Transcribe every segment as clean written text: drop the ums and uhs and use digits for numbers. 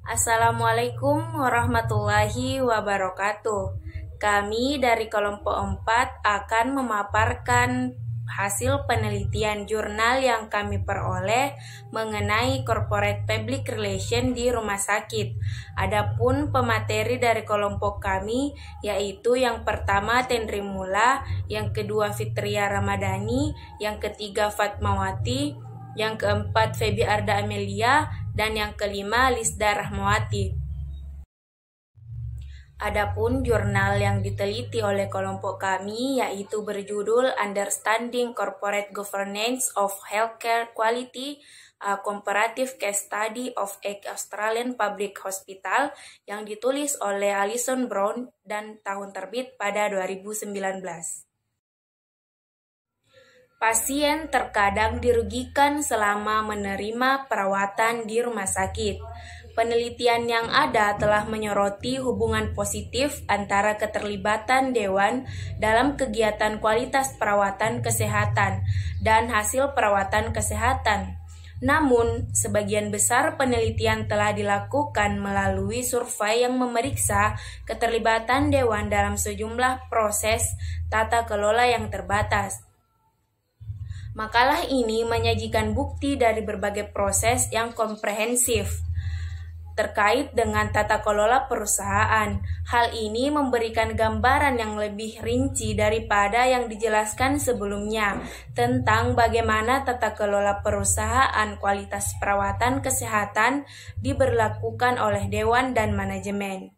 Assalamualaikum warahmatullahi wabarakatuh. Kami dari kelompok 4 akan memaparkan hasil penelitian jurnal yang kami peroleh mengenai corporate public relation di rumah sakit. Adapun pemateri dari kelompok kami yaitu yang pertama Tendri Mula, yang kedua Fitria Ramadhani, yang ketiga Fatmawati, yang keempat Febi Arda Amelia, dan yang kelima Lisda Rahmawati. Adapun jurnal yang diteliti oleh kelompok kami yaitu berjudul Understanding Corporate Governance of Healthcare Quality, a Comparative Case Study of a Australian Public Hospital, yang ditulis oleh Alison Brown dan tahun terbit pada 2019. Pasien terkadang dirugikan selama menerima perawatan di rumah sakit. Penelitian yang ada telah menyoroti hubungan positif antara keterlibatan dewan dalam kegiatan kualitas perawatan kesehatan dan hasil perawatan kesehatan. Namun, sebagian besar penelitian telah dilakukan melalui survei yang memeriksa keterlibatan dewan dalam sejumlah proses tata kelola yang terbatas. Makalah ini menyajikan bukti dari berbagai proses yang komprehensif terkait dengan tata kelola perusahaan. Hal ini memberikan gambaran yang lebih rinci daripada yang dijelaskan sebelumnya tentang bagaimana tata kelola perusahaan kualitas perawatan kesehatan diberlakukan oleh dewan dan manajemen.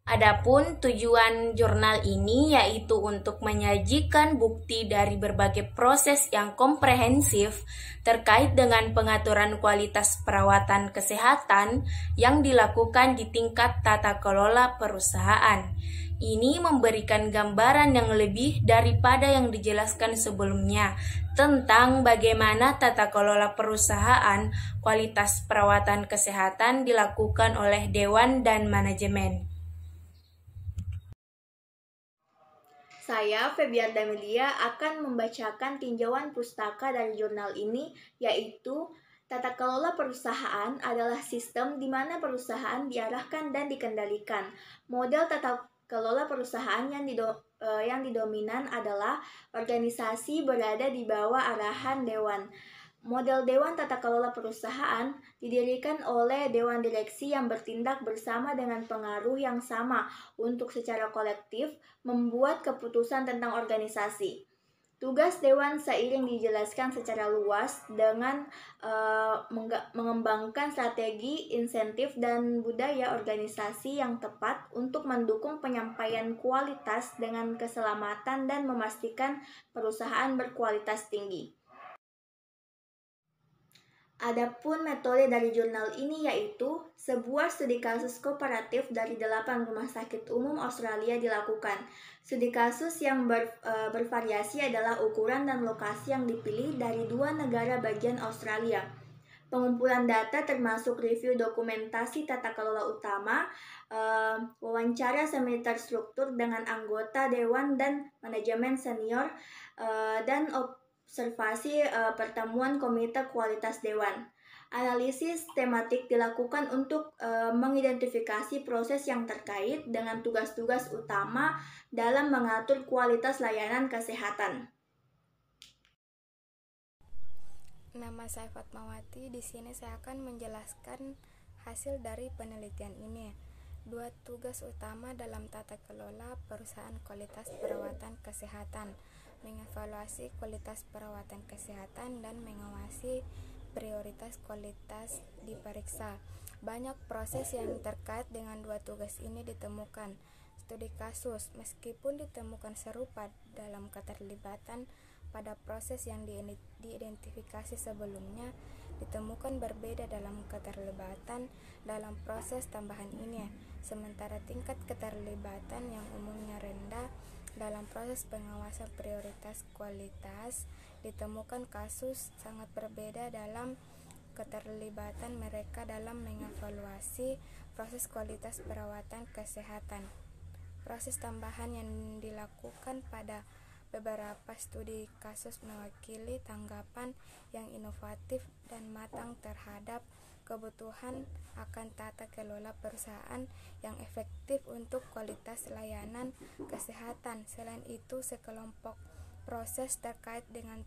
Adapun tujuan jurnal ini yaitu untuk menyajikan bukti dari berbagai proses yang komprehensif terkait dengan pengaturan kualitas perawatan kesehatan yang dilakukan di tingkat tata kelola perusahaan. Ini memberikan gambaran yang lebih daripada yang dijelaskan sebelumnya tentang bagaimana tata kelola perusahaan kualitas perawatan kesehatan dilakukan oleh dewan dan manajemen. Saya, Febiarda Melia, akan membacakan tinjauan pustaka dari jurnal ini, yaitu tata kelola perusahaan adalah sistem di mana perusahaan diarahkan dan dikendalikan. Model tata kelola perusahaan yang didominan adalah organisasi berada di bawah arahan dewan. Model Dewan Tata Kelola Perusahaan didirikan oleh Dewan Direksi yang bertindak bersama dengan pengaruh yang sama untuk secara kolektif membuat keputusan tentang organisasi. Tugas Dewan seiring dijelaskan secara luas dengan mengembangkan strategi, insentif, dan budaya organisasi yang tepat untuk mendukung penyampaian kualitas dengan keselamatan dan memastikan perusahaan berkualitas tinggi. Adapun metode dari jurnal ini yaitu sebuah studi kasus komparatif dari 8 rumah sakit umum Australia dilakukan. Studi kasus yang bervariasi adalah ukuran dan lokasi yang dipilih dari 2 negara bagian Australia. Pengumpulan data termasuk review dokumentasi tata kelola utama, wawancara semi terstruktur dengan anggota dewan dan manajemen senior, dan observasi pertemuan komite kualitas dewan. Analisis tematik dilakukan untuk mengidentifikasi proses yang terkait dengan tugas-tugas utama dalam mengatur kualitas layanan kesehatan. Nama saya Fatmawati. Di sini saya akan menjelaskan hasil dari penelitian ini. 2 tugas utama dalam tata kelola perusahaan kualitas perawatan kesehatan: mengevaluasi kualitas perawatan kesehatan dan mengawasi prioritas kualitas diperiksa. Banyak proses yang terkait dengan 2 tugas ini ditemukan. Studi kasus, meskipun ditemukan serupa dalam keterlibatan pada proses yang diidentifikasi sebelumnya, ditemukan berbeda dalam keterlibatan dalam proses tambahan ini. Sementara tingkat keterlibatan yang umumnya rendah dalam proses pengawasan prioritas kualitas, ditemukan kasus sangat berbeda dalam keterlibatan mereka dalam mengevaluasi proses kualitas perawatan kesehatan. Proses tambahan yang dilakukan pada beberapa studi kasus mewakili tanggapan yang inovatif dan matang terhadap kebutuhan akan tata kelola perusahaan yang efektif untuk kualitas layanan kesehatan. Selain itu, sekelompok proses terkait dengan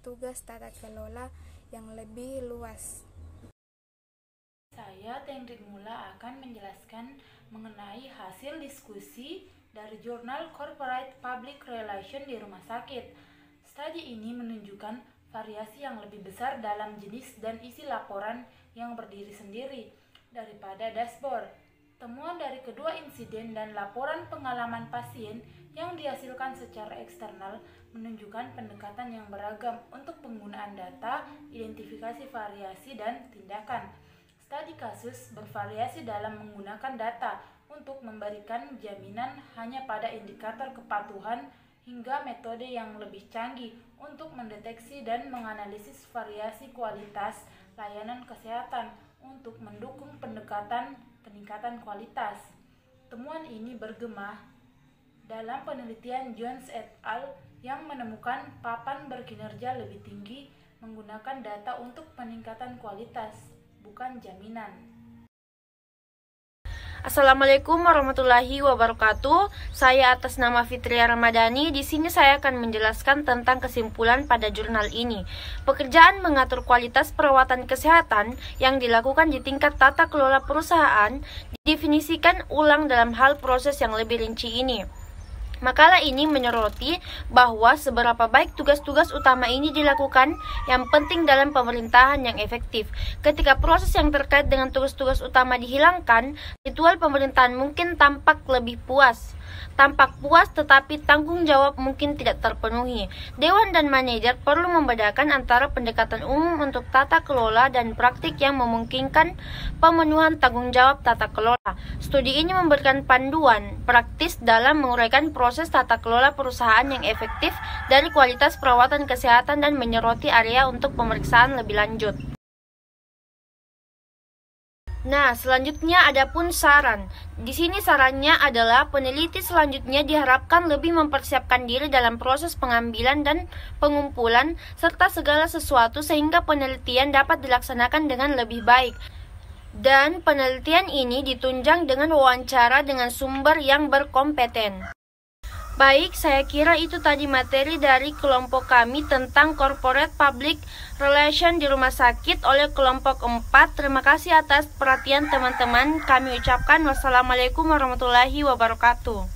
tugas tata kelola yang lebih luas. Saya, Tendrik Mula, akan menjelaskan mengenai hasil diskusi dari jurnal Corporate Public Relations di rumah sakit. Studi ini menunjukkan variasi yang lebih besar dalam jenis dan isi laporan yang berdiri sendiri daripada dashboard. Temuan dari kedua insiden dan laporan pengalaman pasien yang dihasilkan secara eksternal menunjukkan pendekatan yang beragam untuk penggunaan data, identifikasi variasi, dan tindakan. Studi kasus bervariasi dalam menggunakan data untuk memberikan jaminan hanya pada indikator kepatuhan hingga metode yang lebih canggih untuk mendeteksi dan menganalisis variasi kualitas layanan kesehatan untuk mendukung peningkatan kualitas. Temuan ini bergema dalam penelitian Jones et al. Yang menemukan papan berkinerja lebih tinggi menggunakan data untuk peningkatan kualitas, bukan jaminan. Assalamualaikum warahmatullahi wabarakatuh. Saya atas nama Fitria Ramadhani. Di sini saya akan menjelaskan tentang kesimpulan pada jurnal ini. Pekerjaan mengatur kualitas perawatan kesehatan yang dilakukan di tingkat tata kelola perusahaan didefinisikan ulang dalam hal proses yang lebih rinci ini. Makalah ini menyoroti bahwa seberapa baik tugas-tugas utama ini dilakukan yang penting dalam pemerintahan yang efektif. Ketika proses yang terkait dengan tugas-tugas utama dihilangkan, ritual pemerintahan mungkin tampak puas, tetapi tanggung jawab mungkin tidak terpenuhi. Dewan dan manajer perlu membedakan antara pendekatan umum untuk tata kelola dan praktik yang memungkinkan pemenuhan tanggung jawab tata kelola. Studi ini memberikan panduan praktis dalam menguraikan proses tata kelola perusahaan yang efektif dari kualitas perawatan kesehatan dan menyoroti area untuk pemeriksaan lebih lanjut. Nah, selanjutnya adapun saran. Di sini sarannya adalah peneliti selanjutnya diharapkan lebih mempersiapkan diri dalam proses pengambilan dan pengumpulan serta segala sesuatu sehingga penelitian dapat dilaksanakan dengan lebih baik. Dan penelitian ini ditunjang dengan wawancara dengan sumber yang berkompeten. Baik, saya kira itu tadi materi dari kelompok kami tentang Corporate Public Relation di rumah sakit oleh kelompok 4. Terima kasih atas perhatian teman-teman. Kami ucapkan wassalamualaikum warahmatullahi wabarakatuh.